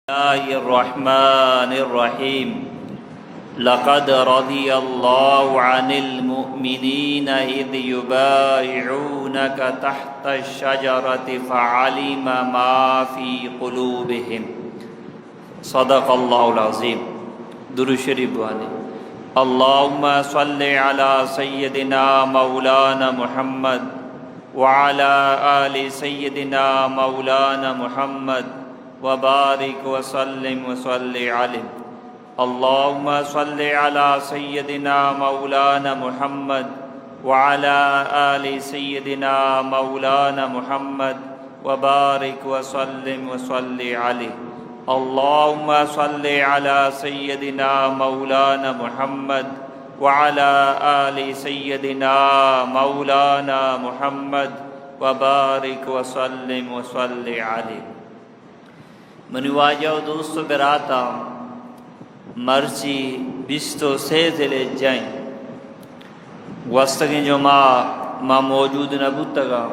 الله الرحمن الرحيم لقد رضي الله عن المؤمنين إذ يبايعونك تحت الشجرة فعلم ما في قلوبهم صدق الله العظيم. درود شریف بوانی. اللهم صل على سيدنا مولانا محمد وعلى آل سيدنا مولانا محمد وبارك وسلم وصل عليه. اللهم صل على سيدنا مولانا محمد وعلى آل سيدنا مولانا محمد وبارك وسلم وصل عليه. اللهم صل على سيدنا مولانا محمد وعلى آل سيدنا مولانا محمد وبارك وسلم وصل عليه. من واجه دوست براتا مرچی بیستو سیزل جائیں وستگیں جو ما موجود نبوتگا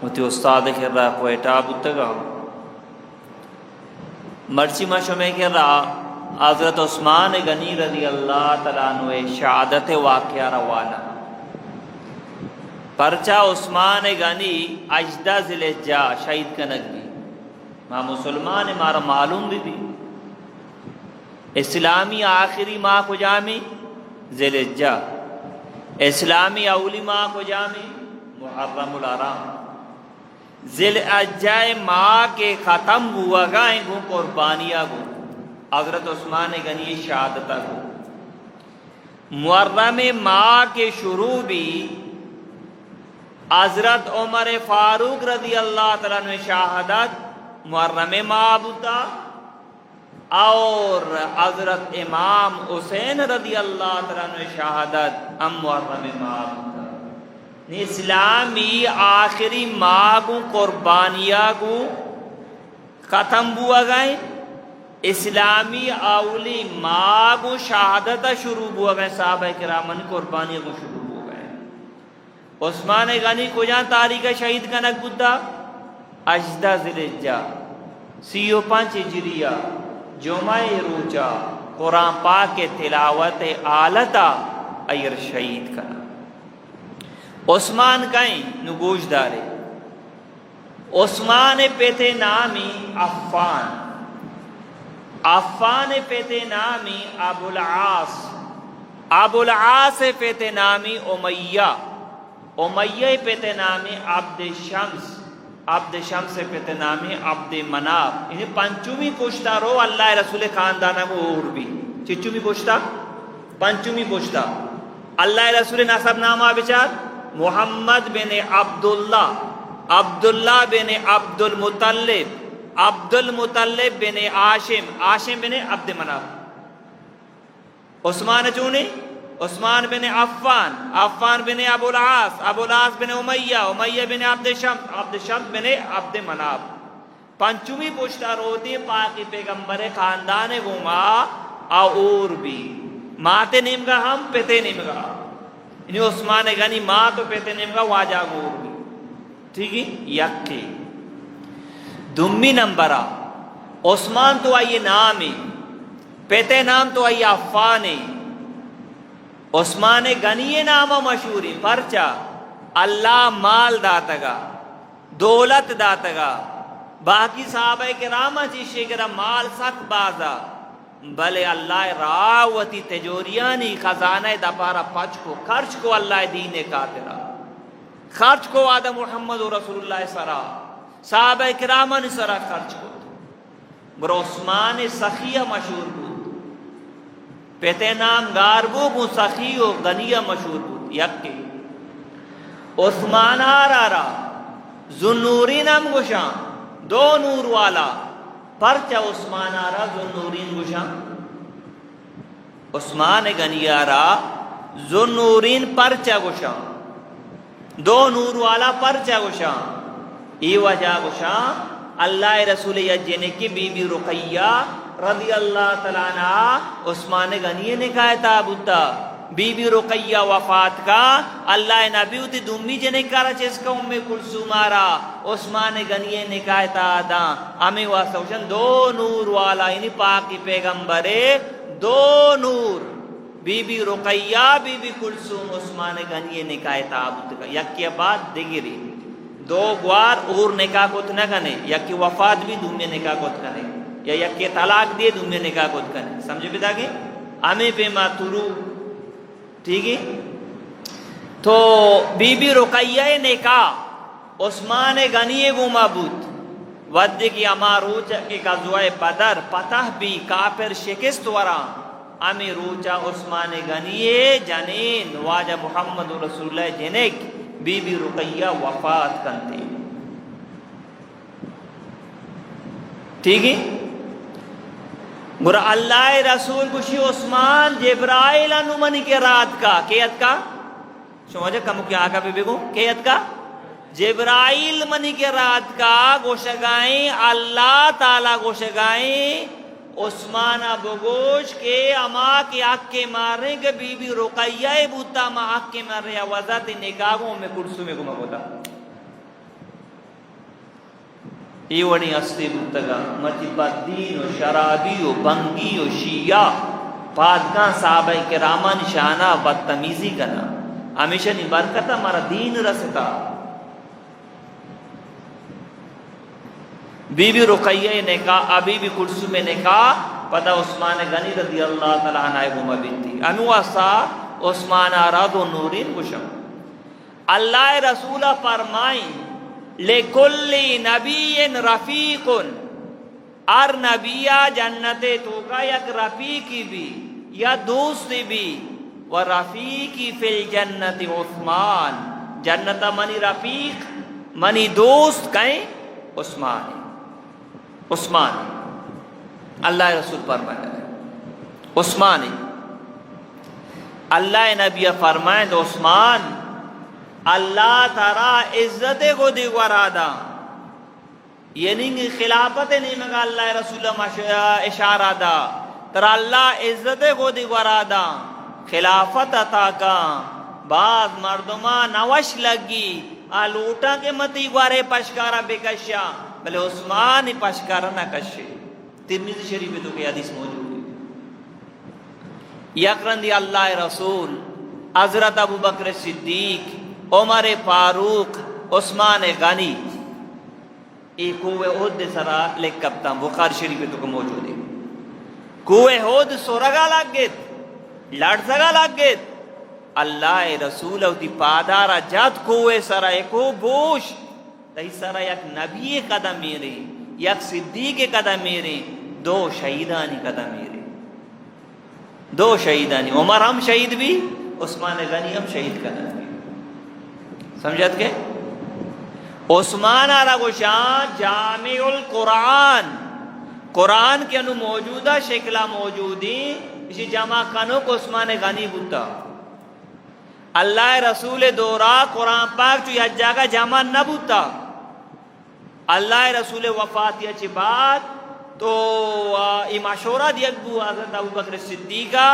متی استاد کر رہا کوئٹا بوتگا مرچی ما شمع کر رہا حضرت عثمان غنی رضی اللہ تعالیٰ عنہ شہادت واقعہ روانا پرچا عثمان غنی اجدہ ذل جا شہید کنک بھی ما مسلمان مارا معلوم بھی اسلامی آخری ماہ کو جامی ذل جا اسلامی اولی ماہ کو جامی محرم الحرام ذل اجائے ماہ کے ختم ہوا گائیں گو قربانیاں گو حضرت عثمان غنی شہادتہ کو محرم ماہ کے شروع بھی حضرت عمر فاروق رضی اللہ تعالیٰ عنہ شہادت محرم ماہ بوتا اور حضرت امام حسین رضی اللہ تعالیٰ عنہ شہادت ام محرم ماہ بوتا. اسلامی آخری ماہ کو قربانیاں کو ختم ہوا گئے اسلامی اولی ماہ کو شہادت شروع ہوا گئے صحابہ کرامن قربانیاں کو شروع ہو گئے. عثمان غنی کو جہاں تاریخ شہید کا نک بودھا اجدہ ذلحجہ 35 ہجریہ جمعہ روچہ قرآن پاک کے تلاوت آلتا ایر شہید کنا. عثمان کہیں نگوش دارے عثمان پیتے نامی عفان عفان پیتے نامی ابو العاص ابو العاص پیتے نامی امیہ امیہ پیتے نامی عبد شمس عبد شمس پیتے نامی عبد مناف. انہیں پنچومی پوچھتا رو اللہ رسول خاندانہ کو اور بھی چچومی پوچھتا پنچومی پوچھتا اللہ رسول نصب نامہ بچار محمد بن عبداللہ عبداللہ بن عبد المطلب عبد المطلب بن عاشم عاشم بن عبد مناف. عثمان چونے عثمان بن عفان عفان بن ابو العاص ابو العاص بن امیہ امیہ بن عبد شمس بن عبد مناف. پنچویں پوچھتا روتی پاکی پیغمبر خاندان گوما اور بھی ماتے نمگا ہم پیتے نمگا انہیں عثمان غنی ماں تو پیتے نمگا واجہ گور بھی ٹھیک ہے. یکی دمی نمبرہ عثمان تو آئیے نام ہے پیتے نام تو آئیے عفان ہے. عثمان غنی نامہ مشہوری پرچا اللہ مال داتگا دولت داتگا باقی صحابہ کرام چیشے کرا مال سک بازا بلے اللہ راوتی تجوریانی خزانہ دپارا پچ کو خرچ کو اللہ دین کاترا خرچ کو آدم محمد رسول اللہ سرا صحابہ کرامن سرا خرچ کو بر عثمان سخیہ مشہور بود پیتے نام گاربو کو سخی و غنیہ مشہور بود. یکی عثمان آرارا ذوالنورین ہم گوشان دو نور والا پرچا عثمان آرا ذوالنورین گوشان عثمان غنی آرا ذوالنورین پرچا گوشان دو نور والا پرچا گوشان. ای وجہ گوشان اللہ رسول یجنے کی بی بی رقیہ رضی اللہ تعالیٰ عنہ عثمان غنی نے کہا تھا بوتا بی بی رقیہ وفات کا اللہ نبی تی دومی جنے کارا چیز کا ام کلثوم آرا عثمان غنی نکاح تا دا ہمیں واسوشن دو نور والا یعنی پاکی پیغمبرے دو نور بی بی رقیہ بی بی کلثوم عثمان غنی نکاح تا کا یکی بعد دیگری دو گوار اور نکاح کوت نہ کنے یکی وفات بھی دومی نکاح کوت کنے یا یکی طلاق دیے دومی نکاح کوت کنے سمجھے بیتا گی ہمیں پہ ما ترو ٹھیک ہے تو بی بی رقیہ نکاح عثمان غنی گو مابود ود کی اما روچا کی غزوہ بدر پتہ بھی کافر شکست ورا امی روچا عثمان غنی جنین واجہ محمد رسول اللہ جنک بی بی رقیہ وفات کنتے ٹھیک ہے گرا اللہ رسول کشی عثمان جبرائیل انمانی کے رات کا کیت کا سمجھے کم کیا آگا بی بی کو کیت کا جبرائیل منی کے رات کا گوشگائیں اللہ تعالیٰ گوشگائیں عثمان بگوش کے اما کی آگ کے مارنے کے بی بی رقیہ بوتا ما آگ کے مارنے وزت نکاحوں میں کرسو میں گمہ ہوتا یہ وڑی اصلی بودتگا مجھے بدین و شرابی و بنگی و شیعہ پادگاں صحابہ کرامہ نشانہ بدتمیزی کرنا ہمیشہ نہیں برکتا ہمارا دین رستا بی بی رقیہ نکاح بی بی کلثوم نکاح پتہ عثمان غنی رضی اللہ تعالیٰ عنہ گمہ بنتی انو اسا عثمان آراد و نورین کشم اللہ رسولہ فرمائیں لِكُلِّ نَبِيٍ رَفِيقٌ ار نبیہ جنت تو کا یک رفیقی بھی یا دوست بھی ورفیقی فی الجنت عثمان جنت منی رفیق منی دوست کہیں عثمان اللہ رسول فرمائے عثمان اللہ نبی فرمائے تو عثمان اللہ تعالی عزت کو دیگوارا دا یعنی خلافت نہیں مگا اللہ رسول اشارہ دا ترا اللہ عزت کو دیگوارا دا خلافت عطا کا بعض مردمہ نوش لگی آلوٹا کے متی گوارے پشکارا بکشا بلے عثمان پشکارا نہ کشے ترمذی شریف تو کہ حدیث موجود ہے یقرندی اللہ رسول حضرت ابو بکر صدیق عمر فاروق عثمان غنی ایک کوہ احد سرا لکھ کبتا بخاری شریف تو کہ موجود ہے کوہ احد سورگا لگ گیت لڑ سگا لگ گیت اللہ رسول اوتی پادارا جات کوہ سرا ایکو بوش تہی سرا یک نبی قدم میرے یک صدیق قدم میرے دو شہیدانی قدم میرے دو شہیدانی عمر ہم شہید بھی عثمان غنی ہم شہید قدم بھی سمجھت کے عثمان آرہ گوشان جامع القرآن قرآن کے انو موجودہ شکلہ موجودی اسی جمع کنو کو عثمان غنی بوتا اللہ رسول دورا قرآن پاک چو یہ جاگہ جمع نہ بوتا اللہ رسول وفات یا چی بات تو مشورہ دیکھ بو حضرت ابو بکر صدیقہ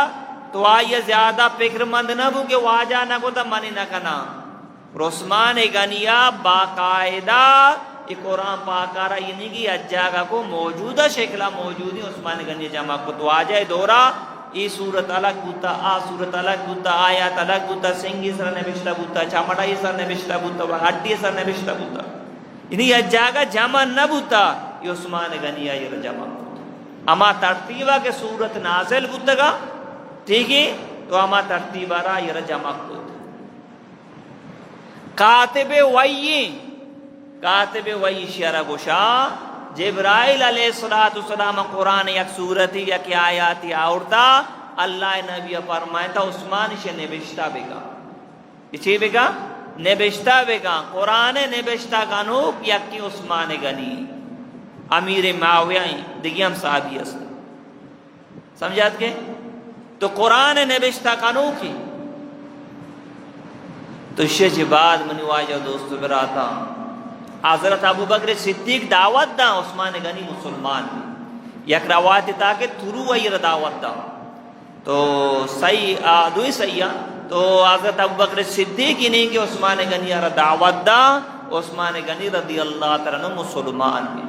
تو آئیے زیادہ فکر مند نہ بو کہ واجہ نہ کو تا منی نہ کنا عثمان غنیہ باقاعدہ قرآن پاکارہ یعنی کی اجاگہ کو موجودہ شکلہ موجودی عثمان غنیہ جمع کو تو آجائے دورا ای صورت الگ بوتا آ صورت الگ بوتا آیات الگ بوتا سنگی سر نبشتہ بوتا چامڑائی سر نبشتہ بوتا ہڈی سر نبشتہ بوتا یعنی اجاگہ جمع نہ بوتا یہ عثمان غنیہ یہ جمع بوتا اما ترتیبہ کے صورت نازل بوتا گا ٹھیک ہے تو اما ترتیبہ را یہ جمع بوتا کاتب وحی شیرہ گوشا جبرائیل علیہ السلام قرآن یک صورتی یک آیاتی آورتا اللہ نبی فرمائے تا عثمان سے نبشتہ بگا اچھی بگا نبشتہ بگا قرآن نبشتہ گانوک یکی عثمان غنی امیر معاویہ دیگی ہم صحابی اسے سمجھات کے تو قرآن نبشتہ گانوکی تو شج بعد منی واجہ دوستو براتا حضرت ابو بکر صدیق دعوت دا عثمان غنی مسلمان یک روایت تا کہ ترو ویر دعوت دا تو دوی سیاح تو حضرت ابوبکر صدیق نہیں کہ عثمان غنی را دعوت دا، عثمان غنی رضی اللہ تعالیٰ عنہ مسلمان بھی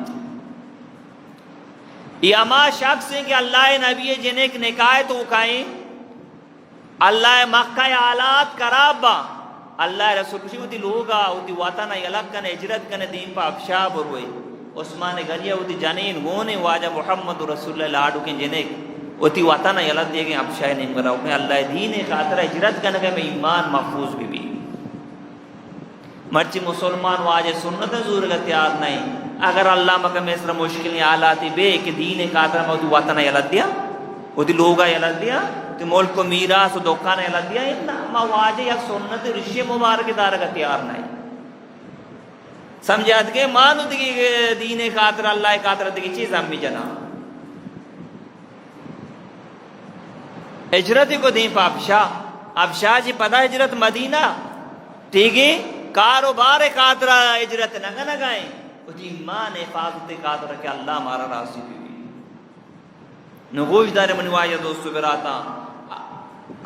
یہ اما شخص ہیں کہ اللہ نبی جنہیں نکاح تو کھائیں اللہ مکہ آلات کرابا اللہ رسول کشی ہوتی لوگا ہوتی وطن یلک کن اجرت کن دین پا افشا بروئے عثمان غنی ہوتی جنین گونے واجہ محمد رسول اللہ لاڈو کے جنہیں ہوتی وطن یلک دے گئے افشا نہیں مراؤ کہ اللہ دین خاطر اجرت کن میں ایمان محفوظ بھی مرچی مسلمان واجہ سنت زور کا تیار نہیں اگر اللہ مکہ میں اس طرح مشکلیں آلاتی بے کہ دین خاطر میں ہوتی وطن یلک دیا ہوتی لوگا یلک دیا تو ملک کو میراث و دکان یلک دیا اتنا ما واجہ یک سنت رشی مبارک دار کا تیار نہیں سمجھات کے مانو دیگی دین خاطر اللہ خاطر دیگی چیز ہم بھی جنا ہجرت کو دین پا افشا جی پدا ہجرت مدینہ ٹھیک ہے کاروبار خاطر ہجرت نہ گائیں اسی ایمان حفاظت خاطر کہ اللہ ہمارا راضی بھی نگوش دار من واجہ دوستو براتا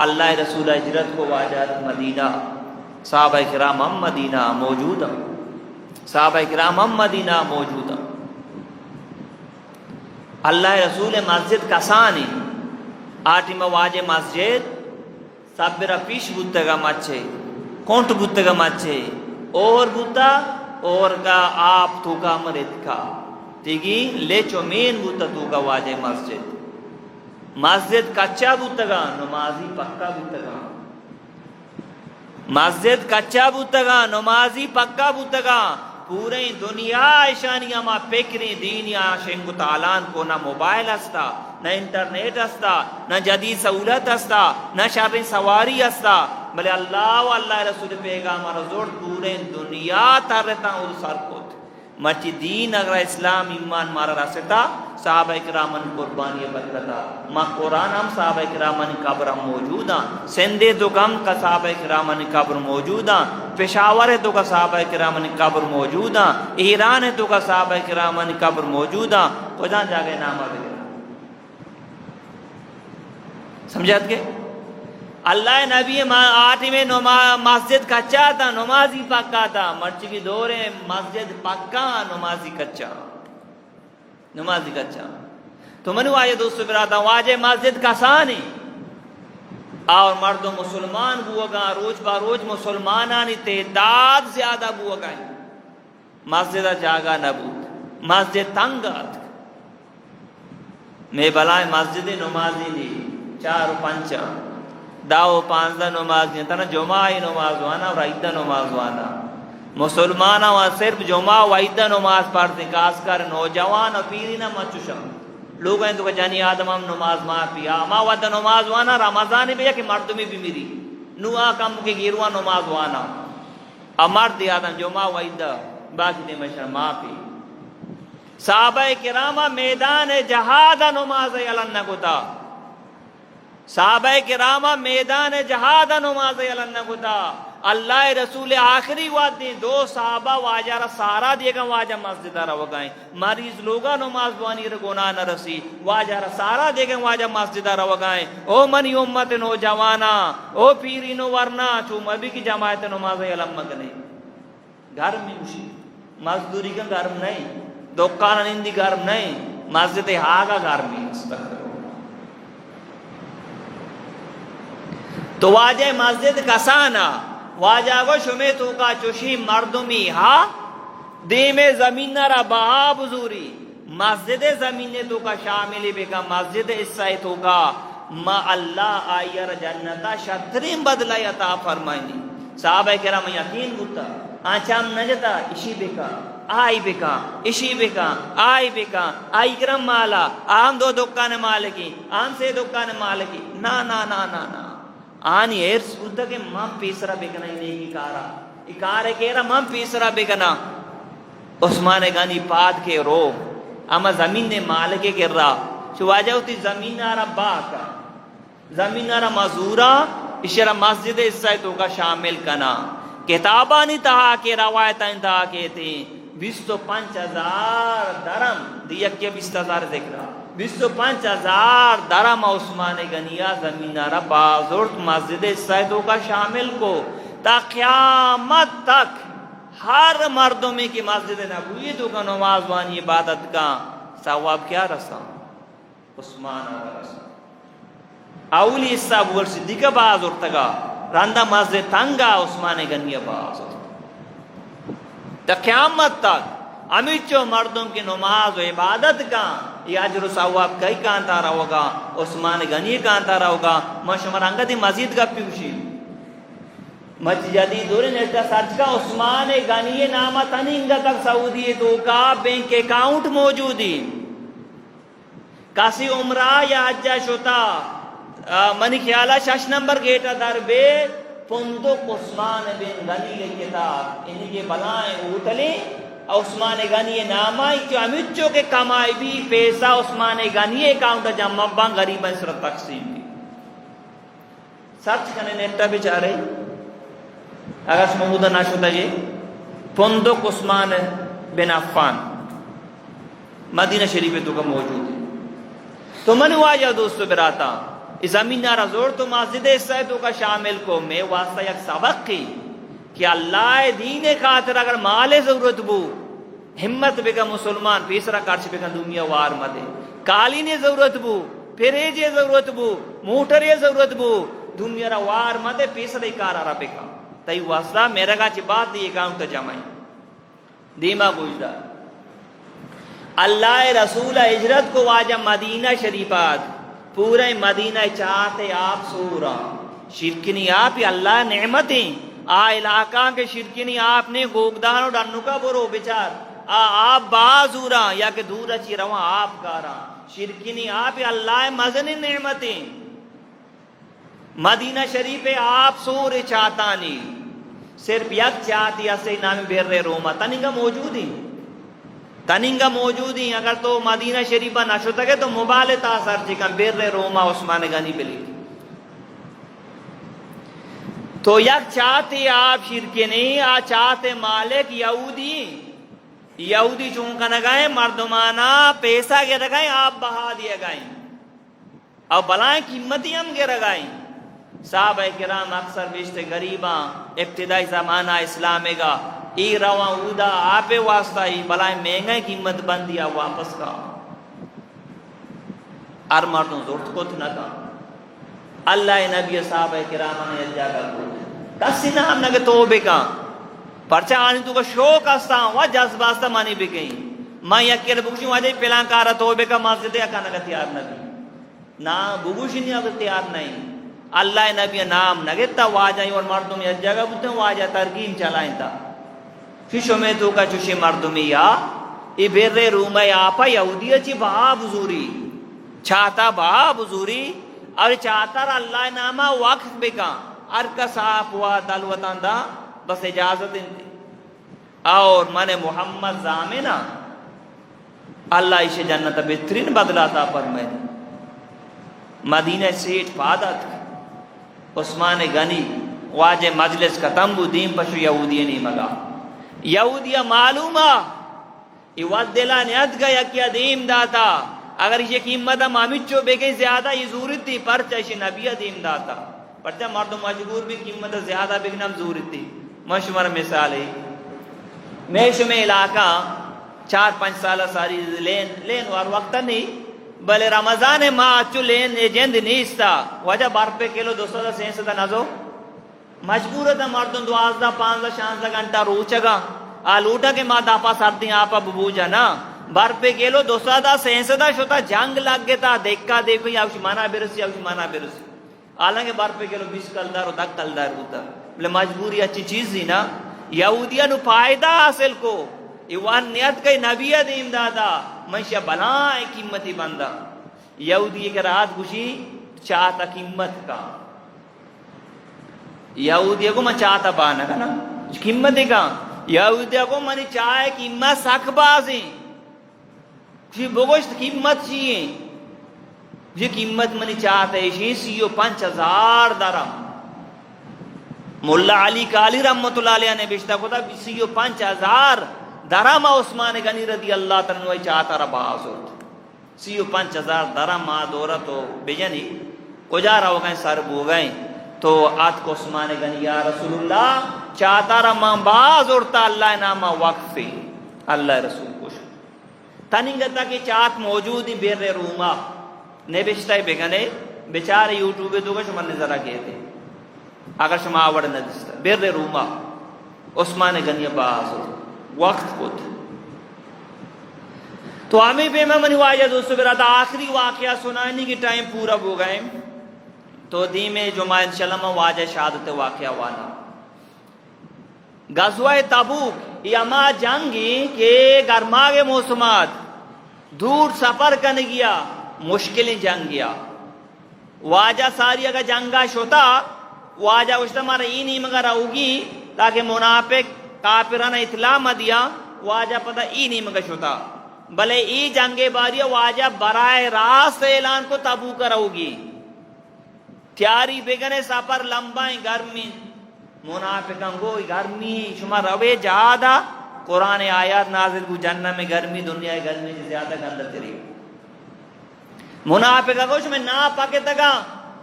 اللہ رسول ہجرت کو واجہ مدینہ صحابہ کرام ہم مدینہ موجود ہیں صحابہ کرام ہم مدینہ موجود ہیں اللہ رسول مسجد کسانی آٹی میں واجہ مسجد سب برا پیش بودتگا مچے کونٹ بودتگا مچے اور بودتا اور کا آپ تو کا مرد کا تیگی لے چومین بودتا تو کا واجہ مسجد کچا بودتگا نمازی پکا بودتگا مسجد کچا بودتگا نمازی پکا بودتگا پورے دنیا ایشانیاں ما فکری دینیا شنگو تعالان کو نہ موبائل ہستا نہ انٹرنیٹ ہستا نہ جدید سہولت ہستا نہ شر سواری ہستا بلے اللہ و اللہ رسول پیغام رسول پورے دنیا ترتا اور سر کو مچی دین اگر اسلام ایمان مارا راستا صحابہ اکرامن قربانی برکتا ما قرآن ہم صحابہ اکرامن قبر موجود ہیں سندے تو کم کا صحابہ اکرامن قبر موجود ہیں پشاور ہے تو کا صحابہ اکرامن قبر موجود ہیں ایران ہے تو کا صحابہ اکرامن قبر موجود ہیں تو جان جاگے نامہ بگرہ سمجھات کے اللہ نبی آٹھ میں مسجد کچا تھا نمازی پکا تھا مرچی کی دورے مسجد پکا نمازی کچا نمازی کچا تو منو آئے دوستو براتا واجہ مسجد کسانی اور مردوں مسلمان بوگا روز با روز مسلمانانی تعداد زیادہ بوگا مسجد جاگا نبود مسجد تنگات میں بلائے مسجد نمازی دی 4 و 5 داو 15 نماز نہیں تنا جمعی نماز وانا اور عیدہ نماز وانا مسلمانہ وہاں صرف جمعہ و عیدہ نماز پڑھتے ہیں خاص کر نوجوان اور پیری نہ مچوشا لوگ ہیں تو کہ جانی آدم ہم نماز ماں پیا ما وعدہ نماز وانا رمضان بھی ہے کہ مردمی بھی میری نوآ کم کے گیروا نماز وانا مرد آدم جمعہ و عیدہ باقی دے مشر ماں پی صحابہ کرامہ میدان جہاد نماز علن گتا صحابہ کرامہ میدان جہاد نماز علن گتا اللہ رسول آخری وقت دیں 2 صحابہ واجہ را سارا دیگا واجہ مسجدہ را وگائیں مریض لوگا نماز بوانی را گناہ نہ رسی واجہ را سارا دیگا واجہ مسجدہ را وگائیں او منی امت نوجوانا او پیری نو ورنا چو مبی کی جماعت نماز علم مگنے گھر میں اسی مزدوری کا گھر نہیں دکان نندی گھر نہیں مسجد ہاگا گھر میں استغفر تو واجہ مسجد کسانا واجہ کو شمی تو کا چوشی مردمی ہا دیم زمین را بہا بزوری مسجد زمین تو کا شاملی بکا مسجد اسائی تو کا ما اللہ آئیر جنتا شترین بدلائی عطا فرمائنی صحابہ کرام یقین ہوتا آنچام نجتا اسی بکا آئی بکا اسی بکا آئی بکا آئی کرم مالا آم 2 دکان مالکی آم 3 دکان مالکی نا نا نا نا نا آنی ایرس بودتا کہ ماں پیسرا بکنا ہی نہیں اکارے کہہ رہا ماں پیسرا بکنا عثمان غنی پاد کے رو اما زمین نے مالکے گر رہا چو واجہ ہوتی زمین آرہ باکا زمین آرہ مزورا اشارہ مسجد اسائیتوں کا شامل کنا کتابانی تہا کے روایتیں تہا کے تھے 25,000 درم دیکھ کے 20,000 ذکرہ 25,000 درم عثمان غنیہ زمین را بازرد مسجد سیدوں کا شامل کو تا قیامت تک ہر مردمی کی مسجد نبوی تو کا نماز وانی عبادت کا ثواب کیا رسا عثمان رسا اولی صاحب ور صدیق بازرد تگا رندہ مسجد تنگا عثمان غنیہ بازرد تا قیامت تک امیچو مردوں کی نماز و عبادت کا یہ اجر و ثواب کئی کانتا رہا ہوگا عثمان غنی کانتا رہا ہوگا مشمرانگا دی مزید کا پیوشی مچ جدید دوری نیتا سرچ کا عثمان غنی نامہ تنینگا تک سعودی تو کا بینک اکاؤنٹ موجودی کاسی عمرہ یا حجہ شتا منی خیالہ 6 نمبر گیٹا در بے فندق عثمان بن غنی کتاب انہی کے بلائیں اوٹلیں عثمان غنی نامہ جو امیچو کے کمائی بھی پیسہ عثمان غنی اکاؤنٹ جمع بان غریبہ اسرت تقسیم بھی سرچ کنے نیٹا بیچارے اگر محمودہ ناشدہ یہ فندق عثمان بن عفان مدینہ شریف تو کا موجود ہے تو منو آجا دوستو براتا اس زمین نارا زور تو مسجد سیدوں کا شامل کو میں واسطہ یک سبق کی کہ اللہ دین خاطر اگر مال ضرورت بو ہمت بگا مسلمان پیسرا کارچ بگا دنیا وار مدے قالین ضرورت بو پھریج ضرورت بو موٹر ضرورت بو دنیا را وار مدے پیسرا کار آرہ بگا تای واسطہ میرا گا چی بات دی اکاؤنٹ جمعی دیما گوشدہ اللہ رسول ہجرت کو واجہ مدینہ شریفات پورے مدینہ چاہتے آپ سورا شرکنی آپ ہی اللہ نعمتیں علاقہ کے شرکنی آپ نے گوگدانو ڈنو کا برو بچار آپ بازورا یا کہ دور اچھی رواں آپ کارا شرکنی آپ ہی اللہ مزن نعمتیں مدینہ شریف آپ سور چاہتانی صرف یک چاہتی اسے نامی بھر رہے روما تنگا موجود ہیں اگر تو مدینہ شریفہ نشو تکے تو موبائل تاثر چکا بھر رہے روما عثمان غنی بلی تو یک چاہتے آپ شرکینی چاہتے مالک یہودی چونکہ نگائیں مردمانہ پیسہ کے رگائیں آپ بہا دیا گائیں اور بلائیں قیمتی ہم کے رگائیں صحابہ کرام اکثر بیشتے غریباں ابتدائی زمانہ اسلامے گا ای رواں اودا آپ واسطہ ہی بلائیں مہنگا قیمت بندیا واپس کا ار مردوں زورت کو تھنا کا اللہ نبی صحابہ کرام نے جاگا کو کسی نام نگے توبے کا پرچہ آنی تو کا شوق استا و جذبہ استا مانی بکیں میں یکیل بگوشی واجہ پلان کارا توبے کا ماستے اکا نگا تیار نبی نا بگوشی نہیں اگر تیار نہیں اللہ نبی نام نگتا واجہ اور مردوں میں جگہ بودتے ہیں واجہ ترگیم چلائیں تا ششو میں تو کا چوشی مردوں میں یا ای بیر رومہ آپا یہودی اچھی بہا بزوری چھاتا بہا بزوری اور چاہتا رہا اللہ نامہ وقت بکا ارکا صاحب ہوا دلوتان دا بس اجازت انتی اور من محمد زامنہ اللہ اسے جنت بہترین بدلاتا پر میں مدینہ سیٹ پادت عثمان غنی واجہ مجلس کا تنبو دین پشو یہودی نہیں مگا یہودیہ معلومہ یہ ود دلا نیت گیا کیا دیم داتا اگر یہ قیمت مامچو بے گئی زیادہ یہ ضرورت تھی پرچہ اسے نبیہ دیم داتا پرچہ مردم مجبور بھی قیمت زیادہ بگنام ضرورت تھی مشمر مثال ہے میشو میں علاقہ 4-5 سالہ ساری لین وار وقتا نہیں بلے رمضان ماہ اچھو لین جند نیستا وجہ بار پہ کلو 200-300 نزو مجبور تھا مردم 12-15-16 گھنٹہ روچا گا آلوٹا کے ماں داپا سردی آپا ببوجا نا بار پہ کلو 200-300 شتا جنگ لگ گیا تھا دیکھا دیکھو یا اوشی مانا برسی حالانکہ بار پہ کلو 20 کلدار ہوتا کلدار ہوتا بلے مجبوری اچھی چیز ہی نا یہودیہ نو فائدہ حاصل کو ایوان نیت کئی نبیہ دیم دادا منشہ بلائیں قیمتی بندہ یہودیہ کے رات گوشی چاہتا قیمت کا یہودیہ کو من چاہتا بانا کا نا قیمت کا یہودیہ کو منی چاہے قیمت سکھ بازیں کسی بگوشت قیمت چیئے یہ قیمت منی چاہتا ہے 5,000 درم مولا علی کالی رحمت اللہ علیہ نے بیشتہ کو تھا 5,000 درم عثمان غنی رضی اللہ تعالیٰ چاہتا رہا بازوت 35,000 درم ما دورا تو بجنی کجا رو گئے سر بو گئے تو آت کو عثمان گنی یا رسول اللہ چاہتا رہا ماں باز اڑتا اللہ نامہ وقفی اللہ رسول کش تنگتا کہ چاہت موجود ہی بیر روما نبشتہ بگنے بیچارے یوٹیوبے دو گا شما نظرہ کہے تھے اگر شما آوڑ نجستا بیر روما عثمان گنی باز وقت کت تو ہمیں پہ میں منی واجہ دوستو برادہ آخری واقعہ سنائنی کی ٹائم پورا ہو گئے تو دی میں جمعہ انشاءاللہ میں واجہ شہادت واقعہ وانا غزوہ تبوک یہ اما جنگی کہ گرما کے موسمات دور سفر کرنے گیا مشکلیں جنگ گیا واجہ ساری اگر جنگا شوتا واجہ اشتا مارا ای نہیں مگر ہوگی تاکہ منافق کافرانہ اطلاع مہ دیا واجہ پتہ ای نہیں مگر شوتا بلے ای جنگے باری واجہ براہ راست اعلان کو تبوک رہوگی تیاری بگنے سفر لمبائیں گرمی منافقان گو گرمی شما روے جہادا قرآن آیات نازل کو جنہ میں گرمی دنیا گرمی سے زیادہ گندر تیری منافقان گو شما نا پاکے تگا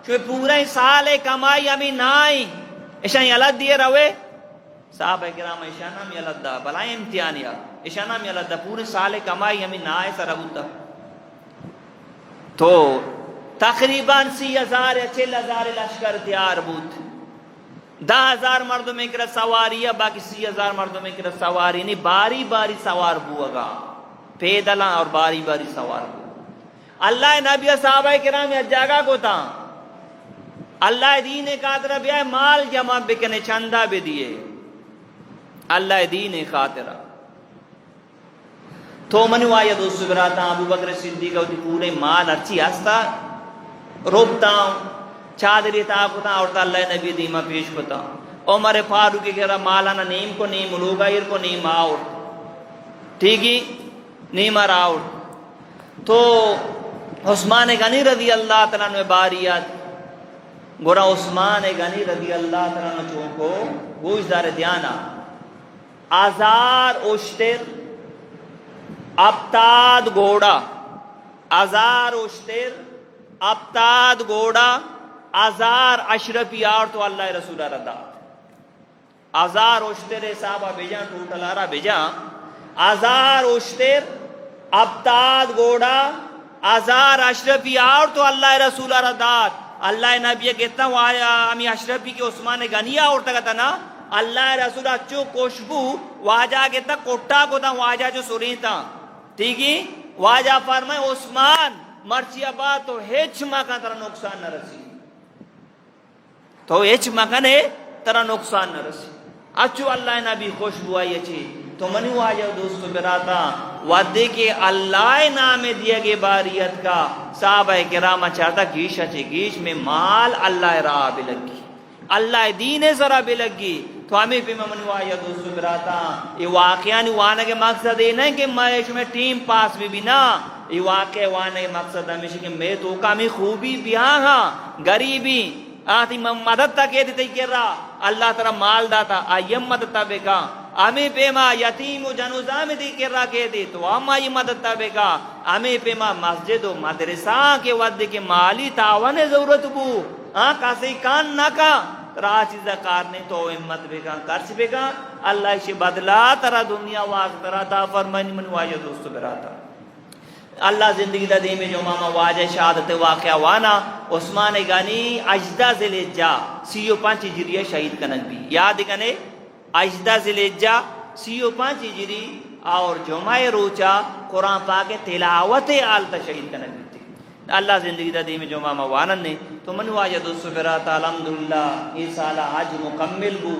شما پورا سال کمائی ہمیں نائی اشان یلد دیئے روے صحابہ کرام اشانہ میں یلد دا بلائیں امتحانیہ اشانہ میں یلد دا پورے سال کمائی ہمیں نائی سر ہوتا تو تقریباً 30,000 یا 40,000 لشکر تیار بود 10,000 مردوں میں کرا سواری ہے باقی 30,000 مردوں میں کرا سواری نہیں باری باری سوار بوگا پیدل اور باری باری سوار بو اللہ نبی صحابہ کرام یا جگہ کو تھا اللہ دین خاطرہ بھی آئے مال جمع بکنے چندہ بھی دیئے اللہ دین خاطرہ تو منو آیا دوستو براتا ابو بکر صدیقہ ہوتی پورے مال اچھی ہستا روبتا ہوں چادری تاکتا اور اللہ نبی دیمہ پیش کتا عمر فاروق کی کہہ رہا مالانا نیم کو نیم ملوگایر کو نیم آؤٹ ٹھیکی نیم آؤٹ تو عثمان غنی رضی اللہ تعالیٰ نے باریات گورا عثمان غنی رضی اللہ تعالیٰ نے چونکو گوش دار دیانا آزار اشتر ابتاد گوڑا آزار اشتر ابتاد گوڑا آزار اشرفی آر تو اللہ رسول ردا آزار اشتر صحابہ بیجان ٹوٹل آرہ بیجان آزار اشتر ابتاد گوڑا آزار اشرفی آر تو اللہ رسول ردا اللہ نبی کہتا ہوں آیا ہمیں اشرفی کے عثمان غنی اور تکتا نا اللہ رسول اچھو کوشبو واجہ کہتا کوٹا کو تا واجہ جو سنی تا ٹھیک ہی واجہ فرمائے عثمان مرچی ابا تو ہیچ مکان ترہ نقصان نہ رسی تو ہیچ مکان ہے ترہ نقصان نہ رسی اچھو اللہ نبی خوشبو آئی اچھی تو منی واجہ دوستو براتا وعدے کے اللہ نام دیا گے باریت کا صحابہ کرامہ چاہتا گیش اچھے گیش میں مال اللہ راہ بلگی اللہ دین ذرا بلگی تو ہمیں پہ منی واجہ دوستو براتا یہ واقعہ نہیں وانا کے مقصد یہ نہیں کہ میں ٹیم پاس بھی نا یہ واقعہ وانا کے مقصد ہمیشہ کہ میں تو کامی خوبی بھی ہاں غریبی آتی مدد تا کہہ دیتے کر رہا اللہ تعالی مال داتا آئیم مدد تا بے کا ہمیں پیما یتیم و جنوزہ میں دی کر رہا کہہ دی تو ہم آئی مدد تا بے کا ہمیں پیما مسجد و مدرسہ کے ود کے مالی تعاون ضرورت بو کاسی کان نہ کا ترا چیزہ کارنے تو امت بے کا کرچ بے کا اللہ اسے بدلا ترا دنیا واقع ترا تا فرمانی من واجہ دوستو براتا اللہ زندگی دا دی میں جو ماما واجہ شہادت واقعہ وانا عثمان غنی اجدہ ذیلحجہ 35 ہجری شہید کنن بھی یاد کنے اجدہ ذیلحجہ 35 ہجری اور جمعہ روچہ قرآن پاک تلاوت آلتا شہید کنن بھی تھی اللہ زندگی دا دی میں جو ماما وانا نے تو من واجہ دوستو براتا الحمدللہ یہ سالہ آج مکمل بو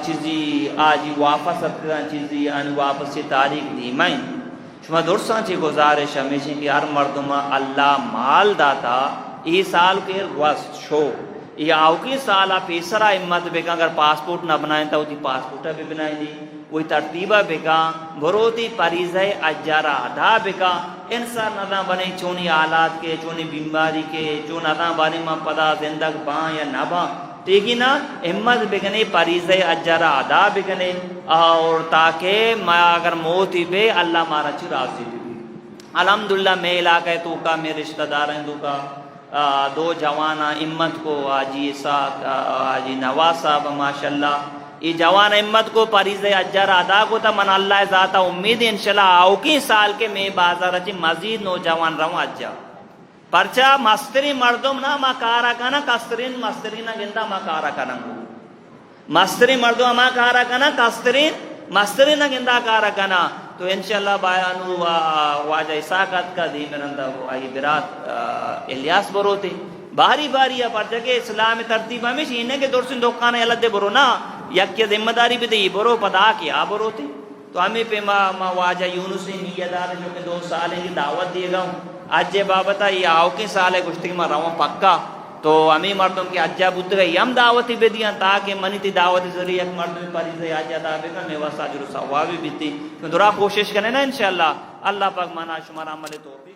چیزی آجی واپس اتنا چیزی آنی واپس سے تاریخ دیمائیں شما درستان چی گزارش ہمیشہ کہ ہر مردمہ اللہ مال داتا ای سال کے وست شو یہ آوکی سالہ پیسرہ امت بکا اگر پاسپورٹ نہ بنائیں تا ہوتی پاسپورٹہ بھی بنائیں دی وہی ترتیبہ بکا بروتی پریزہ اجارہ ادا بکا انسان نظام بنے چونی آلات کے چونی بیماری کے چون نظام بنے میں پدا زندگ بان یا نہ بان ٹھیک نا امت بکنے پریزہ اجارہ ادا بکنے اور تاکہ میں اگر موت ہی بے اللہ مارا چی راضی بھی الحمدللہ میں علاقہ تو کا میرے رشتہ دار ہیں تو کا دو جوانا امت کو آجی ساک آجی نواز صاحب ماشاءاللہ یہ جوان امت کو پریز اجر ادا کو تا من اللہ ذاتا امید انشاءاللہ آؤ کی سال کے میں بازار اچھی مزید نوجوان رہوں اجا پرچا مستری مردم نا ما کارا کنا کسترین مستری نا گندہ ما کارا کنا مستری مردم ما کارا کنا کسترین مستری نا گندہ کارا کنا تو انشاءاللہ بایانو واجہ اساقت کا دی مرندہ آئی برات الیاس برو تھی باری باری ہے پرچا کہ اسلام ترتیب ہمیشہ انہیں کے دور سے دکانے اللہ دے برو نا یک کی ذمہ داری بھی دی برو پدا کیا برو تھی تو ہمیں پہ ما واجہ یونسی نیہ دار جو کہ 2 سال کی دعوت دیے گا ہوں اجے بابتا یہ آؤ کی سال ہے گشتی میں رہوں پکا تو ہمیں مردوں کی اجا بودھ گئی ہم دعوتی بھی دیا تاکہ منی تی دعوتی ذریعہ ایک مردوں پریزے آجا دا بے کر میوہ ساجر و ثوابی بھی تھی تو درا کوشش کرنے نا انشاءاللہ اللہ پاک مانا شمار عمل توفیق